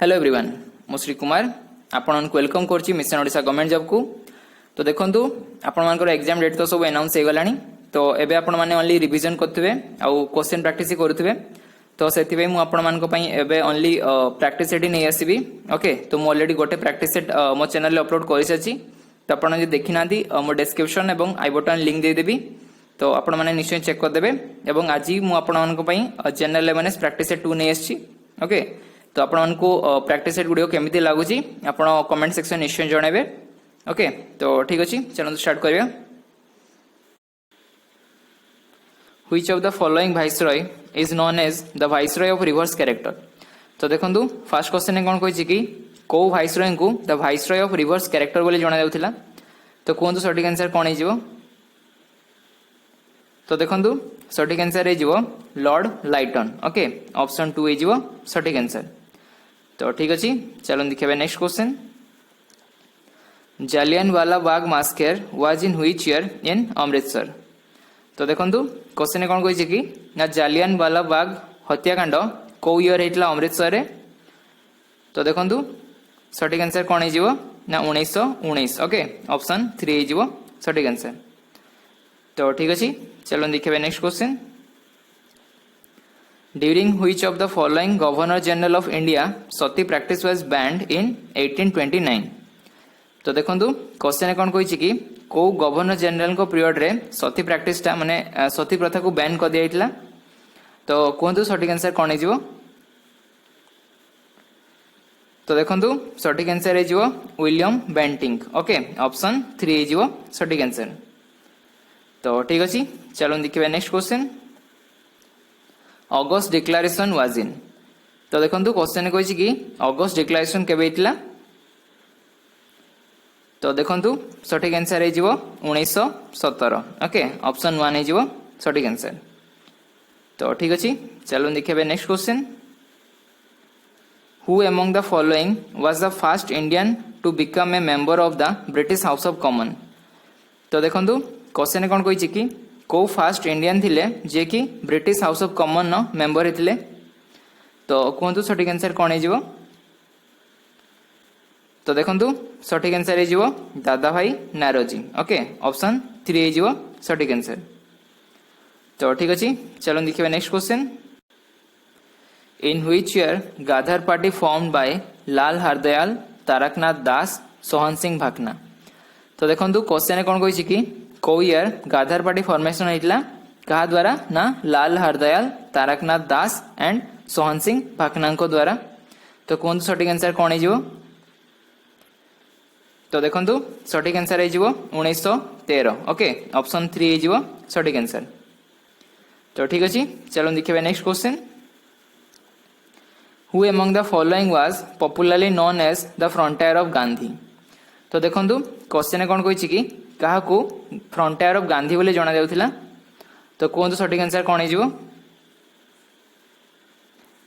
Hello everyone मु श्री कुमार आपण welcome करछि मिशन ओडिशा गवर्नमेंट जॉब को। तो देखंतु आपण मानकर एग्जाम डेट तो सब अनाउंस हे गलानी। तो एबे आपण माने ओनली रिवीजन करथिबे आ क्वेश्चन प्रैक्टिस करथिबे। तो सेति बे मु आपण मानको पई एबे ओनली प्रैक्टिस सेट नै आसीबी। ओके तो मु ऑलरेडी गोटे प्रैक्टिस सेट मो चैनल रे अपलोड करि सछि। तो आपण जे देखि नांती मो डिस्क्रिप्शन एवं आई बटन लिंक दे देबी। तो आपण माने निश्चय चेक कर देबे। एवं आज मु आपण मानको पई चैनल रे माने प्रैक्टिस सेट 2 नै आछि। ओके तो आपण को प्रैक्टिस सेट गुडियो केमिति लागुची आपण कमेंट सेक्शन निश्चय जणाबे। ओके तो ठीक अछि चलो स्टार्ट करिया। Which of the following viceroy is known as the viceroy of reverse character. तो देखंतु फर्स्ट क्वेश्चन ने कोन कहिछि कि को वाइसरॉय को the viceroy of reverse character बोली जणा जाउथिला। तो कोनतो सटीक आंसर कोन हे जिवो। तो देखंतु सटीक आंसर हे जिवो लॉर्ड लाइटन। ओके ऑप्शन 2 हे जिवो सटीक आंसर। तो ठीक अछि चलो देखिबे next question. Jallianwala Bagh massacre was in which year in Amritsar. तो देखंतु क्वेश्चन कोन कहिछि कि ना जालियनवाला बाग हत्याकांड को ईयर हेतला अमृतसर रे। तो देखंतु सटीक आंसर कोन हे जिवो ना 1919। ओके ऑप्शन 3 हे जिवो सटीक आंसर। तो ठीक अछि चलो देखिबे next question. During which of the following Governor General of India sati practice was banned in 1829। तो देखंतु क्वेश्चन कोन कहिछि कि को गवर्नर जनरल को पीरियड रे सती प्रैक्टिस ता माने सती प्रथा को बैन कर दिया हितला। तो कोनतु सटीक आंसर कोन हे जिवो। तो देखंतु सटीक आंसर हे जिवो विलियम बेंटिंग। ओके ऑप्शन 3 हे जिवो सटीक आंसर। तो ठीक अछि चलो देखिबे next question. August declaration was in. तो देखंतु क्वेश्चन कहिछि कि ऑगस्ट डिक्लेरेशन केबे हितला। तो देखंतु सटीक आंसर हे जिवो 1917। ओके ऑप्शन 1 हे जिवो सटीक आंसर। तो ठीक अछि चलो देखिबे next question. Who among the following was the first Indian to become a member of the British House of Common. तो देखंतु क्वेश्चन कोन कहिछि कि को फर्स्ट इंडियन थिले जे कि ब्रिटिश हाउस ऑफ कॉमन न मेंबर हेतिले। तो कोनतु सटीक आंसर कोन हे जिवो। तो देखंतु सटीक आंसर हे जिवो दादा भाई नारोजी। ओके ऑप्शन 3 हे जिवो सटीक आंसर। तो ठीक अछि चलो देखिबे next question. In which year Ghadar party formed by Lal Hardayal Taraknath Das Sohan Singh Bhakna. तो देखंतु क्वेश्चन कोन कहिछि कि को ईयर गाधर पार्टी फॉर्मेशन हेतला कहा द्वारा ना लाल हरदयाल तारकनाथ दास एंड सोहन सिंह भाकना को द्वारा। तो कोन सटीक आंसर कोन हे जिवो। तो देखंतु सटीक आंसर हे जिवो 1913। ओके ऑप्शन 3 हे जिवो सटीक आंसर। तो ठीक अछि चलो देखिबे next question. Who among the following was popularly known as the frontier of Gandhi. तो देखंतु क्वेश्चन कोन कहिछि कि कहा को फ्रंटियर ऑफ गांधी बोले जणा जाउथिला। तो कोन सटीक आंसर कोन हे जिवो।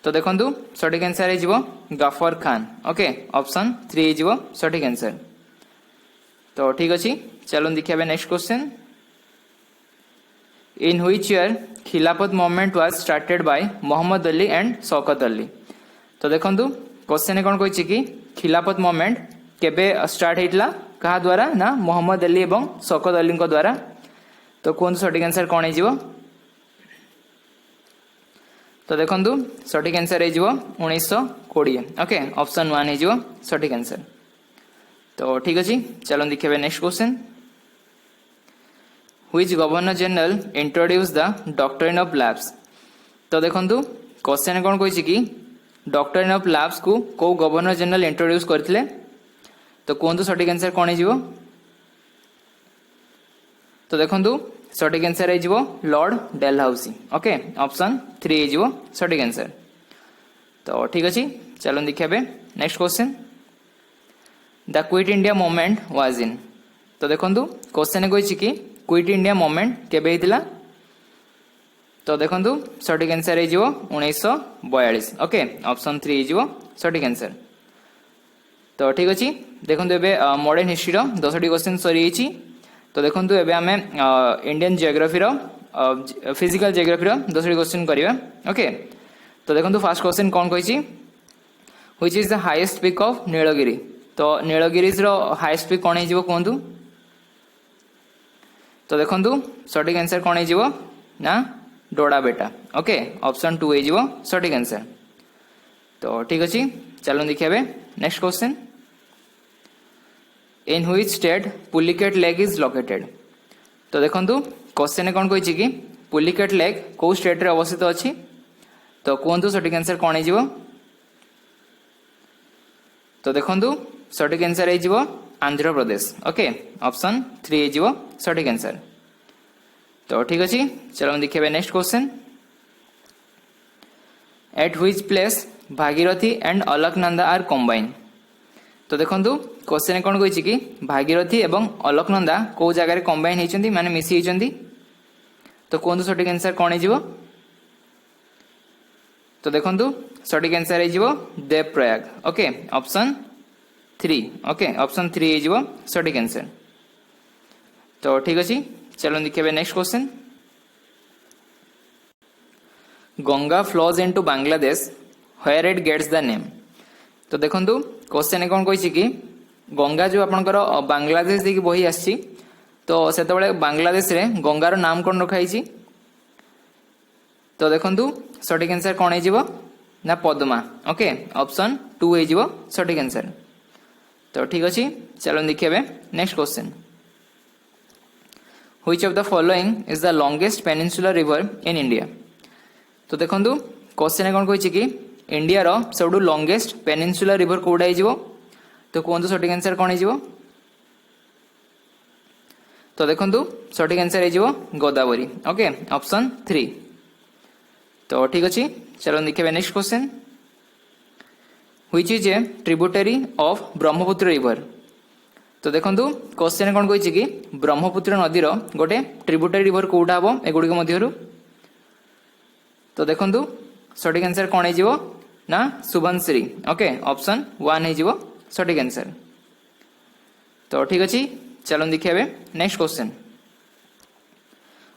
तो देखंतु सटीक आंसर हे जिवो गफर खान। ओके ऑप्शन 3 हे जिवो सटीक आंसर। तो ठीक अछि चलो देखिबे next question. In which year Khilafat movement was started by Mohammad Ali and Shaukat Ali. तो देखंतु क्वेश्चन कोन कहिछि कि खिलाफत मूवमेंट केबे स्टार्ट हेतला कहा द्वारा ना मोहम्मद अली एवं शौकत अली को द्वारा। तो कोन सटीक आंसर कोन हे जिवो। तो देखंतु सटीक आंसर हे जिवो 1920। ओके ऑप्शन 1 हे जिवो सटीक आंसर। तो ठीक अछि चलो देखिबे next question. Which governor general introduce the doctrine of lapse. तो देखंतु क्वेश्चन कोन कहिछि कि डॉक्ट्रिन ऑफ लैब्स को गवर्नर जनरल इंट्रोड्यूस करथिले। तो कोनतो सटीक आंसर कोन हे जिवो। तो देखंतु सटीक आंसर हे जिवो लॉर्ड डेलहाउसी। ओके ऑप्शन 3 हे जिवो सटीक आंसर। तो ठीक अछि चलो देखिबे next question. The quit India movement was in. तो देखंतु क्वेश्चन कहिछि कि क्विट इंडिया मूवमेंट केबे हितला। तो देखंतु सटीक आंसर हे जिवो 1942। ओके ऑप्शन 3 हे जिवो सटीक आंसर। तो ठीक अछि देखंतु एबे मॉडर्न हिस्ट्री रो 10टी क्वेश्चन सरी हिची। तो देखंतु एबे हमें इंडियन जियोग्राफी रो फिजिकल जियोग्राफी रो 10टी क्वेश्चन करिवा। ओके तो देखंतु फर्स्ट क्वेश्चन कोन कहिची which is the highest peak of Nilgiri तो नीलगिरीज रो हाईएस्ट पीक कोन हेजिवो कोंदु तो देखंतु सटीक आंसर कोन हेजिवो ना डोडा बेटा ओके ऑप्शन 2 हेजिवो सटीक आंसर तो ठीक अछि चलो देखिबे next question in which state Pulicat lake is located तो देखंतु क्वेश्चन कोन कहिछि कि पुलिकेट लेक को स्टेट रे अवस्थित अछि तो कोंतु सटीक आंसर कोन हेजिवो तो देखंतु सटीक आंसर हेजिवो आंध्र प्रदेश ओके ऑप्शन 3 हेजिवो सटीक आंसर तो ठीक अछि चलो देखिबे next question at which place Bhagirathi and Alaknanda are combine तो देखंतु क्वेश्चन कोन कहिछि कि भागीरथी एवं अलकनंदा को जगह रे कंबाइन हेचंती माने मिसी हेचंती तो कोंतु सटीक आंसर कोन हेजिवो तो देखंतु सटीक आंसर हेजिवो Devprayag okay option 3 okay option 3 हेजिवो सटीक आंसर तो ठीक अछि चलो देखिबे next question Ganga flows into Bangladesh where it gets the name तो देखंतु क्वेश्चन कोन कहिछि कि गंगा जो आपनकर बांग्लादेश देखि बही आछि तो सेते बेले बांग्लादेश रे गंगार नाम कोन रखाइछि तो देखंतु सटीक आंसर कोन हेजिवो ना पद्मा ओके ऑप्शन 2 हेजिवो सटीक आंसर तो ठीक अछि चलो देखिबे next question which of the following is the longest peninsular river in India तो देखंतु क्वेश्चन कोन कहिछि कि इंडिया रो सबडू लॉन्गेस्ट पेनिनसुलर रिवर कोडा हेजिवो तो कोंतु सटीक आंसर कोन हेजिवो तो देखंतु सटीक आंसर हेजिवो गोदावरी ओके ऑप्शन 3 तो ठीक अछि चलो देखिबे next question which is a tributary of Brahmaputra river तो देखंतु क्वेश्चन कोन कहिछि कि ब्रह्मपुत्र नदी रो गोटे ट्रिब्यूटरी रिवर कोडा हबो ए गुडी के मध्यरु तो देखंतु सटीक आंसर कोन हेजिवो ना सुबनश्री ओके ऑप्शन 1 हेजिवो सटीक आंसर तो ठीक अछि चलो देखिबे next question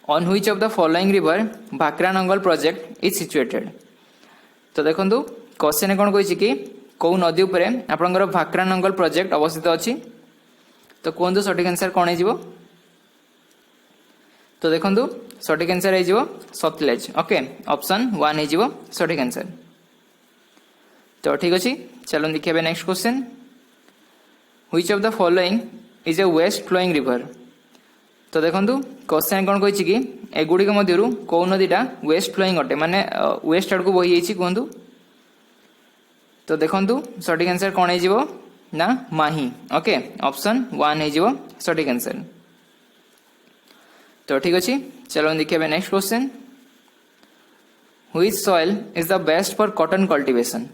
on which of the following river Bhakra Nangal project is situated तो देखंतु क्वेश्चन कोन कहिछि कि को नदी ऊपर आपनकर भाकरानंगल प्रोजेक्ट अवस्थित अछि तो कोंतु सटीक आंसर कोन हेजिवो तो देखंतु सटीक आंसर हेजिवो सतलेज ओके ऑप्शन 1 हेजिवो सटीक आंसर तो ठीक अछि चलो देखिबे next question which of the following is a west flowing river तो देखंतु क्वेश्चन कोन कहिछि कि एगुडी के मध्यरु को नदीटा वेस्ट फ्लोइंग अटे माने वेस्ट आड़ को बही जाइछि कोंतु तो देखंतु सटीक आंसर कोन हेजिवो ना माही ओके ऑप्शन 1 हेजिवो सटीक आंसर तो ठीक अछि चलो देखिबे next question which soil is the best for cotton cultivation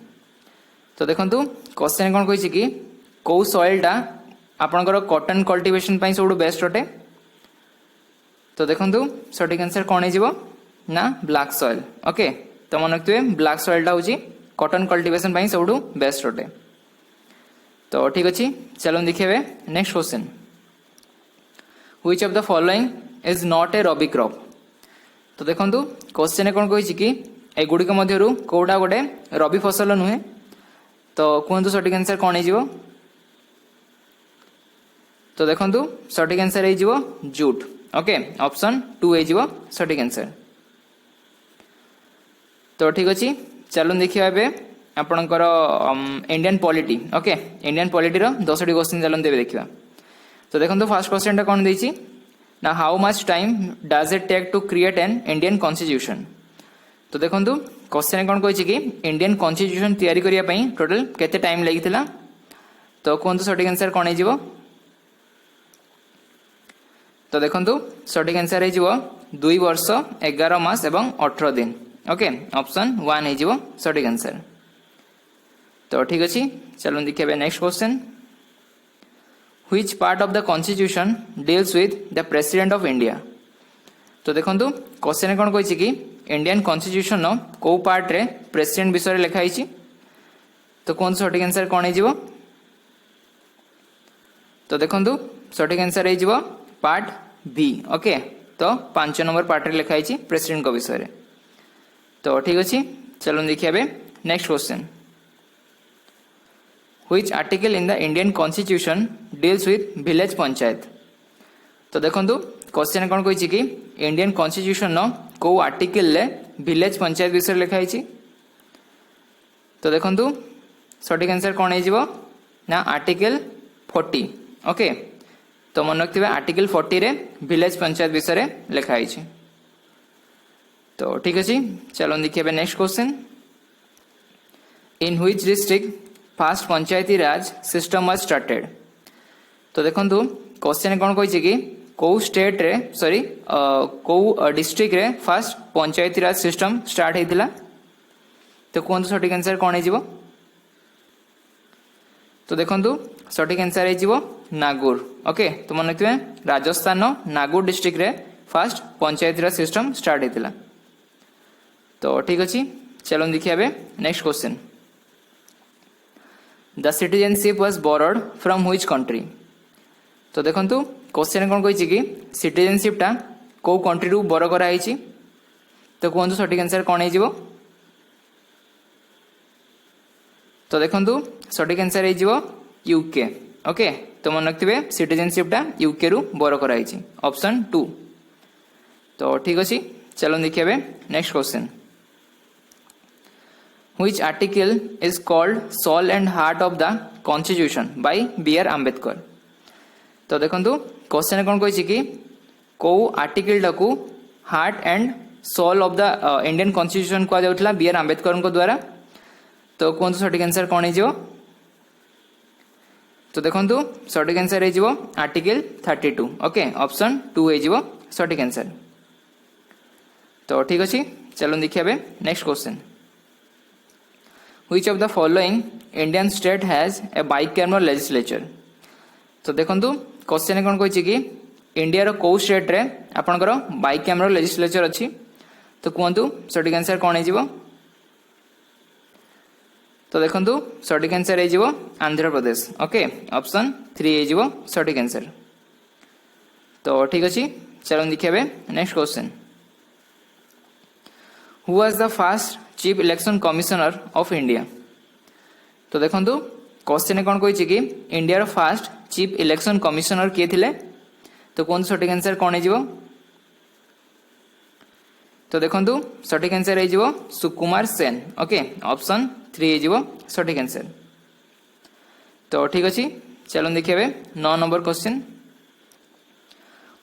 तो देखंतु क्वेश्चन कोन कहिछि कि को सॉइलटा आपनकर कॉटन कल्टीवेशन पई सबडू बेस्ट अटे तो देखंतु सटीक आंसर कोन हेजिवो ना ब्लैक सॉइल ओके तो मन रखिबे ब्लैक सॉइलटा होची कॉटन कल्टीवेशन पई सबडू बेस्ट अटे तो ठीक अछि चलो देखिबे next question which of the following is not a rabi crop तो देखंतु क्वेश्चन कोन कहिछि कि ए गुडी के मध्यरु कोडा गोटे रबी फसल नुहे तो कोंतु सटीक आंसर कोन हेजिवो तो देखंतु सटीक आंसर हेजिवो जूट ओके ऑप्शन 2 हेजिवो सटीक आंसर तो ठीक अछि चलो देखिबा बे आपनकर Indian polity okay Indian polity रो 10 टी क्वेश्चन चलन देबे देखिबा तो देखंतु फर्स्ट क्वेश्चन टा कोन देछि ना how much time does it take to create an Indian constitution तो देखंतु क्वेश्चन कोन कहिछि कि इंडियन कॉन्स्टिट्यूशन तयारी करिया पई टोटल केते टाइम लागितला तो कोंतु सटीक आंसर कोन हेजिवो तो देखंतु सटीक आंसर हेजिवो 2 वर्ष 11 मास एवं 18 दिन ओके ऑप्शन 1 हेजिवो सटीक आंसर तो ठीक अछि चलो देखिबे next question which part of the constitution deals with the president of India तो देखंतु क्वेश्चन कोन कहिछि कि इंडियन कॉन्स्टिट्यूशन नो को पार्ट रे प्रेसिडेंट विषय रे लिखा हिछि तो कोन सटीक आंसर कोन हेजिवो तो देखंतु सटीक आंसर हेजिवो पार्ट बी ओके तो 5 नंबर पार्ट रे लिखा हिछि प्रेसिडेंट को विषय रे तो ठीक अछि चलो देखिबे next question which article in the Indian constitution deals with village panchayat. तो देखंतु क्वेश्चन कोन कहिछि कि इंडियन कॉन्स्टिट्यूशन नो को आर्टिकल ले विलेज पंचायत विषय लिखा हिछि। तो देखंतु सटीक आंसर कोन हे जिवो ना आर्टिकल 40। ओके, तो मन रखिबे आर्टिकल 40 रे विलेज पंचायत विषय रे लिखा हिछि। तो ठीक अछि, चलो देखिबे next question. In which district first panchayati raj system was started. तो देखंतु क्वेश्चन कोन कहिछि कि को स्टेट रे सॉरी को डिस्ट्रिक्ट रे first panchayati raj system start हेतिला। तो कोन सटीक आंसर कोन हे जिवो। तो देखंतु सटीक आंसर हे जिवो नागौर। ओके, तो मन रखिबे राजस्थान नो नागौर डिस्ट्रिक्ट रे first panchayati raj system start हेतिला। तो ठीक अछि, चलो देखिबे next question. The citizenship was borrowed from which country. तो देखंतु क्वेश्चन कोन कहिछि कि सिटीजनशिप टा को कंट्री रु बोरो करा हिछि। तो कोन सटीक आंसर कोन हे जिवो। तो देखंतु सटीक आंसर हे जिवो यूके। ओके, तो मन रखिबे सिटीजनशिप टा यूके रु बोरो करा हिछि, ऑप्शन 2। तो ठीक अछि, चलो देखिबे next question. Which article is called soul and heart of the constitution by B.R. Ambedkar। तो देखंतु क्वेश्चन कोन कहिछि कि को आर्टिकल टाकू heart and soul of the Indian constitution को जाउतला बी आर आंबेडकर को द्वारा। तो कोन सटीक आंसर कोन हे जिवो। तो देखंतु सटीक आंसर हे जिवो आर्टिकल 32। ओके, ऑप्शन 2 हे जिवो सटीक आंसर। तो ठीक अछि, चलो देखिबे next question. Which of the following Indian state has a bicameral legislature। तो देखंतु क्वेश्चन कोन कहिछि कि इंडिया रो को स्टेट रे आपनकर बाइकैमरल लेजिस्लेचर अछि। तो कोंतु सटीक आंसर कोन हे जिवो। तो देखंतु सटीक आंसर हे जिवो आंध्र प्रदेश। ओके, ऑप्शन 3 हे जिवो सटीक आंसर। तो ठीक अछि, चलो देखिबे next question. Who was the first chief election commissioner of India. तो देखंतु क्वेश्चन कोन कहिछि कि इंडिया रो फर्स्ट चीफ इलेक्शन कमिश्नर के थिले। तो कोन सटीक आंसर कोन हे जिवो। तो देखंतु सटीक आंसर हे जिवो सुकुमार सेन। ओके, ऑप्शन 3 हे जिवो सटीक आंसर। तो ठीक अछि, चलो देखिबे 9 number question.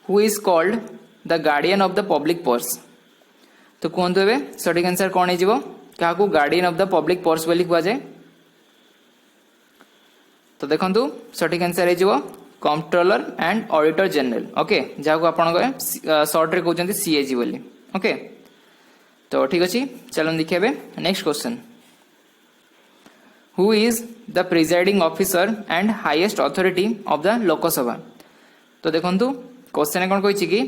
Who is called the guardian of the public purse. तो कोंतु एबे सटीक आंसर कोन हे जिवो काकू guardian of the public purse बोली कुआ जाय। तो देखंतु सटीक आंसर हे जिवो controller and auditor general. Okay, जाको आपण को शॉर्ट रे कहउचंती सीएजी बोली। ओके, तो ठीक अछि, चलो देखिबे next question. Who is the presiding officer and highest authority of the Lok Sabha. तो देखंतु क्वेश्चन कोन कहिछि कि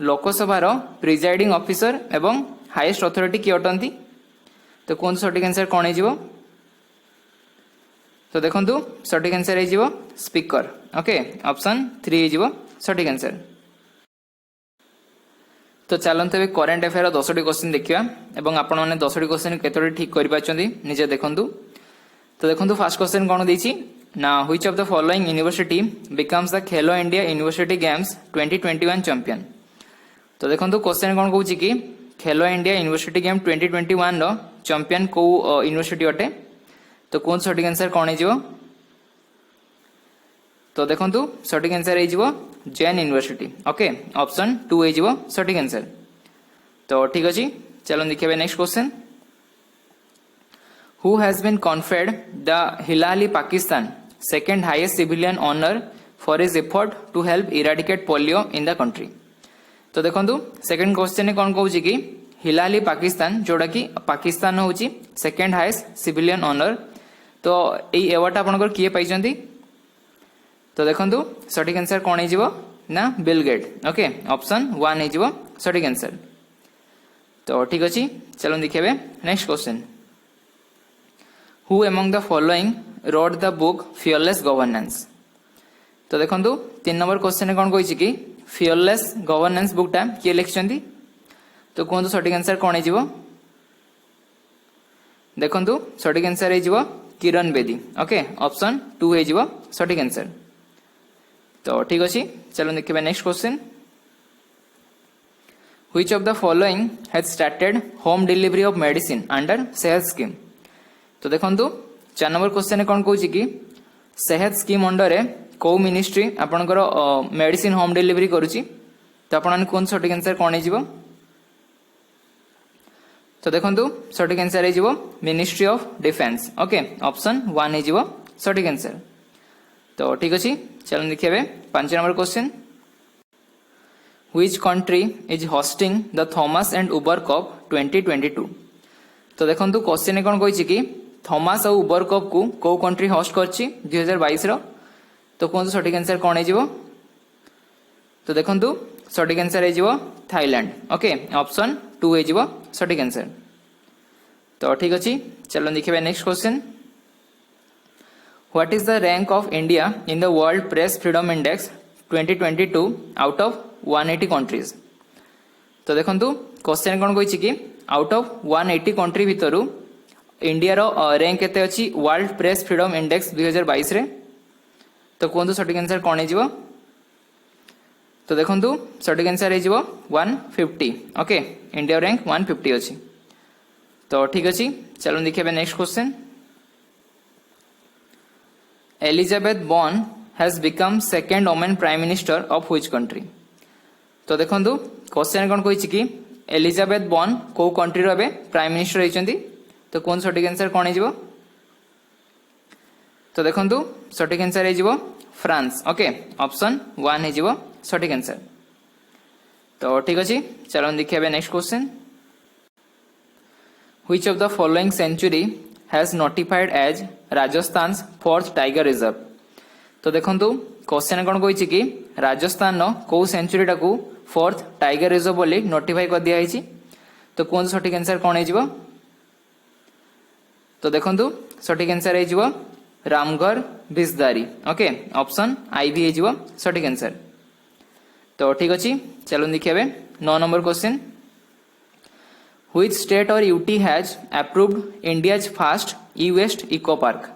लोकसभा रो प्रिजाइडिंग ऑफिसर एवं हाईएस्ट अथॉरिटी की अटंती। तो कोन सटीक आंसर कोन हे जिवो। तो देखंतु सटीक आंसर हे जिवो स्पीकर। ओके, ऑप्शन 3 हे जिवो सटीक आंसर। तो चलंतु ए करंट अफेयर 10टी क्वेश्चन देखिबा एवं आपण माने 10टी क्वेश्चन केतोटी ठीक करि पाछंती निजे देखंतु। तो देखंतु फर्स्ट क्वेश्चन कोन देछि ना which of the following university becomes the Khelo India university games 2021 champion. तो देखंतु क्वेश्चन कोन कहउछि कि खेलो इंडिया यूनिवर्सिटी गेम 2021 रो चैंपियन को यूनिवर्सिटी अटे। तो कोन सटीक आंसर कोन हे जिवो। तो देखंतु सटीक आंसर हे जिवो जैन यूनिवर्सिटी। ओके, ऑप्शन 2 हे जिवो सटीक आंसर। तो ठीक अछि, चलो देखिबे next question. Who has been conferred the Hilali Pakistan second highest civilian honour for his effort to help eradicate polio in the country. तो देखंतु सेकंड क्वेश्चन ने कोन कहउछि कि हिलाली पाकिस्तान जोड़ा कि पाकिस्तान होउछि सेकंड हाईएस्ट सिविलियन ऑनर। तो एई अवार्ड आपनकर किए पाइछंती। तो देखंतु सटीक आंसर कोन हे जिवो ना बिल गेट। ओके, ऑप्शन 1 हे जिवो सटीक आंसर। तो ठीक अछि, चलो देखिबे next question. Who among the following wrote the book fearless governance. तो देखंतु 3 नंबर क्वेश्चन ने कोन कहिछि कि फियरलेस गवर्नेंस बुकटा किए लिखछंती। तो कोन सटीक आंसर कोन हे जिवो। देखंतु सटीक आंसर हे जिवो किरण बेदी। ओके ऑप्शन 2 हे जिवो सटीक आंसर। तो ठीक अछि चलो देखिबा next question. Which of the following has started home delivery of medicine under सेहत स्कीम। तो देखंतु 4 नंबर क्वेश्चन कोन कहूची कि सेहत स्कीम अंडर को मिनिस्ट्री आपनकर मेडिसिन होम डिलीवरी करूची। तो आपन कोन सटीक आंसर कोन हे जिवो। तो देखंतु सटीक आंसर हे जिवो ministry of defence. Okay option 1 हे जिवो सटीक आंसर। तो ठीक अछि चलो देखिबे 5 number question. Which country is hosting the Thomas and Uber Cup 2022। तो देखंतु क्वेश्चन कोन कहैछि कि थॉमस और उबर कप को कंट्री होस्ट करछि 2022 रो। तो कोन सटीक आंसर कोन हे जिवो। तो देखंतु सटीक आंसर हे जिवो थाईलैंड। ओके ऑप्शन 2 हे जिवो सटीक आंसर। तो ठीक अछि चलो देखिबे next question. What is the rank of India in the World Press Freedom Index 2022 out of 180 countries। तो देखंतु क्वेश्चन कोन कहैछि कि आउट ऑफ 180 कंट्री भितरु इंडिया रो रैंक केते अछि वर्ल्ड प्रेस फ्रीडम इंडेक्स 2022 रे। तो कोन सटीक आंसर कोन हे जिवो। तो देखंतु सटीक आंसर हे जिवो 150। ओके इंडिया रैंक 150 अछि। तो ठीक अछि चलो देखिबे next question. Elizabeth Borne has become second woman prime minister of which country। तो देखंतु क्वेश्चन कोन कहैछि कि एलिजाबेथ बॉर्न को कंट्री रो बे प्राइम मिनिस्टर होइछन्ती। तो कोन सटीक आंसर कोन हे जिवो। तो देखंतु सटीक आंसर हे जिवो फ्रांस। ओके ऑप्शन 1 हे जिवो सटीक आंसर। तो ठीक अछि चलो देखिबे next question. Which of the following century has notified as Rajasthan's 4th tiger reserve। तो देखंतु क्वेश्चन कोन कहैछि कि राजस्थान नो को सेंचुरी टाकू 4th टाइगर रिजर्व बोली नोटिफाई कर दिया हैछि। तो कोन सटीक आंसर कोन हे जिवो। तो देखंतु सटीक आंसर हे जिवो रामगढ़ भिसदारी। ओके ऑप्शन आई भी हे जिवो सटीक आंसर। तो ठीक अछि चलो देखिबे 9 number question. Which state or UT has approved India's first e-waste eco park।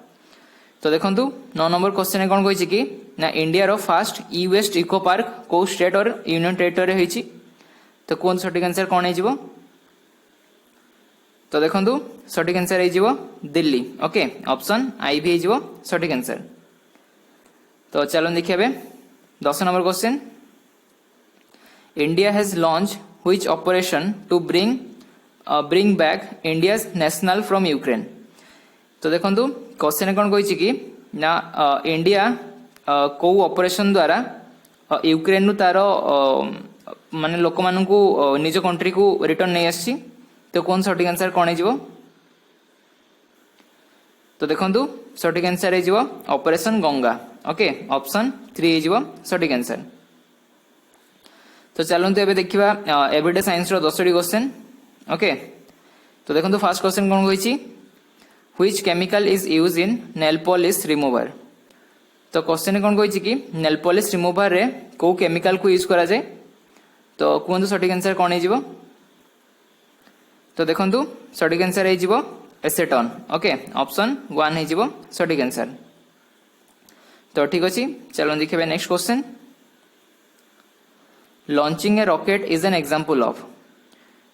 तो देखंतु 9 नंबर क्वेश्चन कोन कहैछि कि ना इंडिया रो फर्स्ट ई वेस्ट इको पार्क को स्टेट और यूनियन टेरिटरी होइछि। तो कोन सटीक आंसर कोन हे जिवो। तो देखंतु सटीक आंसर हे जिवो दिल्ली। ओके ऑप्शन आई भी हे जिवो सटीक आंसर। तो चलो देखिबे 10 number question. India has launch which operation to bring back India's national from Ukraine. तो देखंतु क्वेश्चन कोन कहैछि कि ना इंडिया को ऑपरेशन द्वारा यूक्रेन नु तारो माने लोक मानन को निज कंट्री को रिटर्न नै आछि। तो कोन सटीक आंसर कोन हे जिवो। तो देखंतु सटीक आंसर हे जिवो ऑपरेशन गंगा। ओके ऑप्शन 3 हे जिवो सटीक आंसर। तो चलंतु एबे देखिबा एवरीडे साइंस रो 10टी क्वेश्चन। ओके तो देखंतु फर्स्ट क्वेश्चन कोन कहैछि Which chemical is used in nail polish remover। तो क्वेश्चन कोन कहैछि कि नेल पॉलिश रिमूवर रे को केमिकल को यूज करा जाय। तो कोन सटीक आंसर कोन हे जिवो। तो देखंतु सटीक आंसर हे जिवो एसेटोन। ओके ऑप्शन 1 हे जिवो सटीक आंसर। तो ठीक अछि चलो देखिबे next question. Launching a rocket is an example of.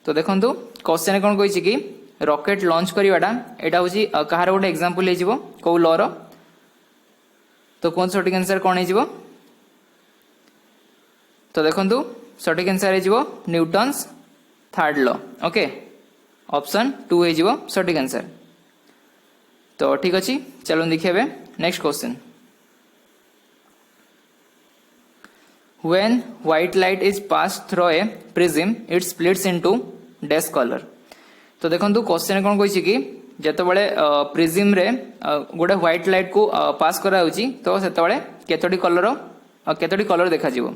तो देखंतु क्वेश्चन कोन कहैछि कि रॉकेट लॉन्च करिवाटा एटा होची कहार गोटे एग्जांपल हे जिवो को लॉ रो। तो कोन सटीक आंसर कोन हे जिवो। तो देखंतु सटीक आंसर हे जिवो Newton's third law. Okay option 2 हे जिवो सटीक आंसर। तो ठीक अछि चलो देखिबे next question. When white light is passed through a prism it splits into dash color। तो देखंतु क्वेश्चन कोन कहैछि कि जते बळे प्रिज्म रे गोटे व्हाइट लाइट को पास करा होछि तो सेते बळे केतोटी कलर देखा जिवो।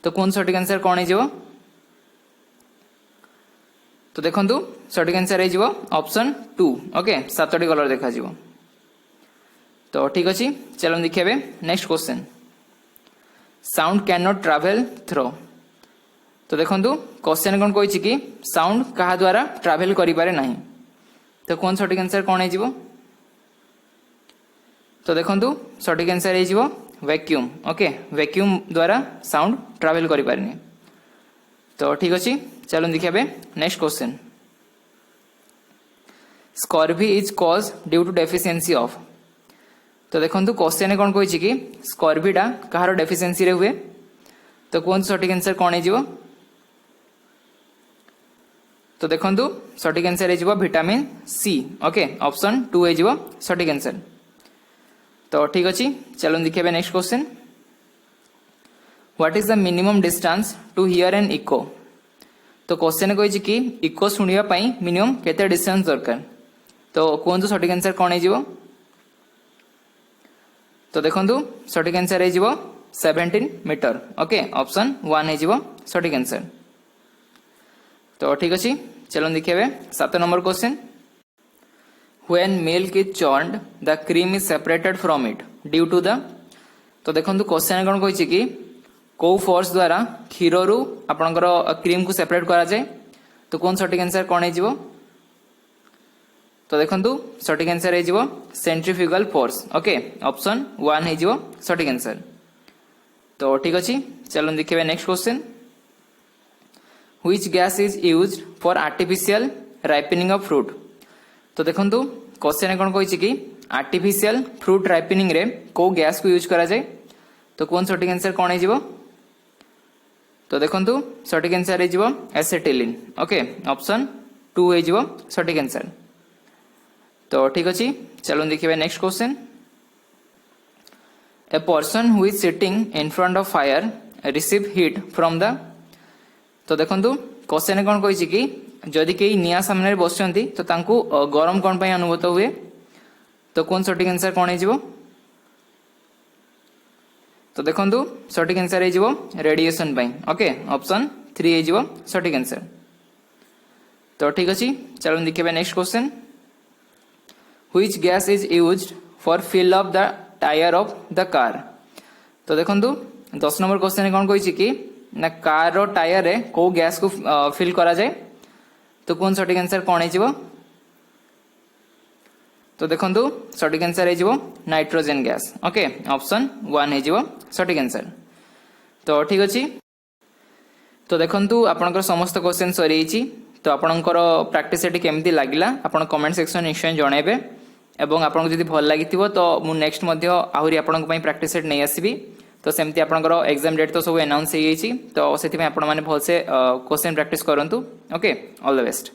तो कोन सटीक आंसर कोन हे जिवो। तो देखंतु सटीक आंसर हे जिवो ऑप्शन 2। ओके 7टी कलर देखा जिवो। तो ठीक अछि चलो देखिबे next question. Sound can not travel through. तो देखंतु क्वेश्चन कोन कहैछि कि साउंड कहा द्वारा ट्रैवल करि पारे नाही। तो कोन सटीक आंसर कोन हे जिवो। तो देखंतु सठिक आंसर हे जिवो वैक्यूम। ओके, वैक्यूम द्वारा साउंड ट्रैवल करि पारनी। तो ठीक अछि, चलो देखिबे next question. Scurvy is cause due to deficiency of. तो देखंतु क्वेश्चन कोन कहै छि कि स्कॉर्वीटा कहार डेफिशिएंसी रे हुए। तो कोन सठिक आंसर कोन हे जिवो। तो देखंतु सठिक आंसर हे जिवो विटामिन सी। ओके, ऑप्शन 2 हे जिवो सठिक आंसर। तो ठीक अछि, चलो देखिबे next question. What is the minimum distance to hear an echo. तो क्वेश्चन कहै छि कि इको सुनिया पई मिनिमम केते डिस्टेंस दरकार। तो कोन सठिक आंसर कोन हे जिवो। तो देखंतु सठिक आंसर हे जिवो 17 मीटर। ओके, ऑप्शन 1 हे जिवो सठिक आंसर। तो ठीक अछि, चलो देखिबे 7 number question. When milk is churned, the cream is separated from it due to the। तो देखंतु क्वेश्चन कोन कहै छि कि को फोर्स द्वारा क्षीर रु आपनकर क्रीम को सेपरेट करा जाय। तो कोन सठिक आंसर कोन हे जिवो। तो देखंतु सठिक आंसर हे जिवो सेंट्रीफ्यूगल फोर्स। ओके, ऑप्शन 1 हे जिवो सठिक आंसर। तो ठीक अछि, चलो देखिबे next question. Which gas is used for artificial ripening of fruit। तो देखंतु क्वेश्चन कोन कहै छि कि आर्टिफिशियल फ्रूट राइपनिंग रे को गैस को यूज करा जाय। तो कोन सठिक आंसर कोन हे जिवो। तो देखंतु सठिक आंसर हे जिवो एसिटिलिन। ओके, ऑप्शन 2 हे जिवो सठिक आंसर। तो ठीक अछि, चलो देखिबे next question. A person who is sitting in front of fire receive heat from the. तो देखंतु क्वेश्चन कोन कहै छि कि जदि केही निया सामने रे बसचंती तो तांकू गरम कोन पय अनुभूत हुए। तो कोन सठिक आंसर कोन हे जिवो। तो देखंतु सठिक आंसर हे जिवो रेडिएशन पय। ओके, ऑप्शन 3 हे जिवो सठिक आंसर। तो ठीक अछि, चलो देखिबे next question. Which gas is used for fill up the tire of the car। तो देखंतु 10 नंबर क्वेश्चन कोन कहै छि कि ना कार रो टायर रे को गैस को फिल करा जाय। तो कोन सठिक आंसर कोन हे जिवो। तो देखंतु सठिक आंसर हे जिवो नाइट्रोजन गैस। ओके, ऑप्शन 1 हे जिवो सठिक आंसर। तो ठीक अछि, तो देखंतु आपनकर समस्त क्वेश्चन सरी छि। तो आपनकर प्रैक्टिस एटी केमती लागिला आपण कमेंट सेक्शन निश्चय जणाइबे। एवं आपनको जदि भल लागिथिबो तो मु नेक्स्ट मध्ये आहुरी आपनको पई प्रैक्टिस सेट नै आसीबी। तो सेमती आपनकर एग्जाम डेट तो सब अनाउंस हे छि। तो सेति पई आपण माने भल से क्वेश्चन प्रैक्टिस करंतु। Okay, all the best.